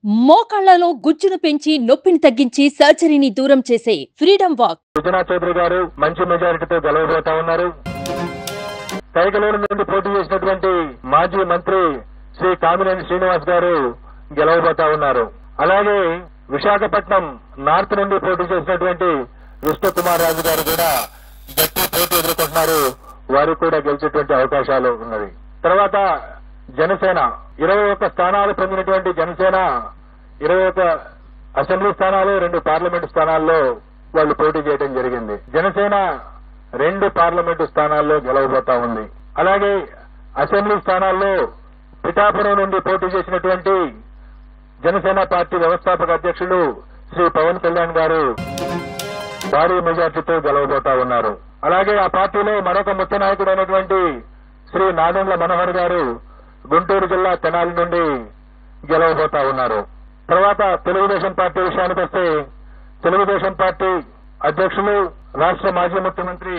మోకాళ్లలో గుజ్జును పెంచి నొప్పిని తగ్గించి సర్జరీని దూరం చేసే ఫ్రీడమ్ వాక్. సుజనా చౌదరి గారు మంచి మెజారిటీతో గెలవబోతా ఉన్నారు. కైకలూరు నుండి పోటీ చేసినటువంటి మాజీ మంత్రి శ్రీ కామినేని శ్రీనివాస్ గారు గెలవబోతా ఉన్నారు. అలాగే విశాఖపట్నం నార్త్ నుండి పోటీ చేసినటువంటి విష్ణు కుమార్ రాజు గారు కూడా గట్టి పోటీ ఎదుర్కొంటున్నారు. వారికి కూడా గెలిచేటువంటి అవకాశాలు ఉన్నవి. తర్వాత జనసేన 21 స్థానాలు పొందినటువంటి జనసేన 21 అసెంబ్లీ స్థానాలు 2 పార్లమెంటు స్థానాల్లో వాళ్ళు పోటీ చేయడం జరిగింది. జనసేన 2 పార్లమెంటు స్థానాల్లో గెలవబోతా ఉంది. అలాగే అసెంబ్లీ స్థానాల్లో పిఠాపురం నుండి పోటీ చేసినటువంటి జనసేన పార్టీ వ్యవస్థాపక అధ్యక్షులు శ్రీ పవన్ కళ్యాణ్ గారు భారీ మెజార్టీతో గెలవబోతా ఉన్నారు. అలాగే ఆ పార్టీలో మరొక ముఖ్య నాయకుడైనటువంటి శ్రీ నాదెండ్ల మనోహర్ గారు గుంటూరు జిల్లా తెనాలి నుండి గెలవబోతా ఉన్నారు. తర్వాత తెలుగుదేశం పార్టీ విషయానికి వస్తే తెలుగుదేశం పార్టీ అధ్యక్షులు రాష్ట్ర మాజీ ముఖ్యమంత్రి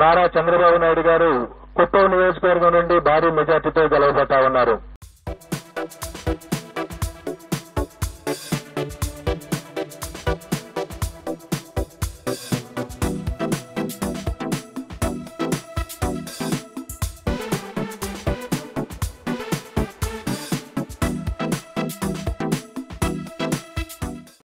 నారా చంద్రబాబు నాయుడు గారు కుప్పం నియోజకవర్గం నుండి భారీ మెజార్టీతో గెలవబోతా ఉన్నారు.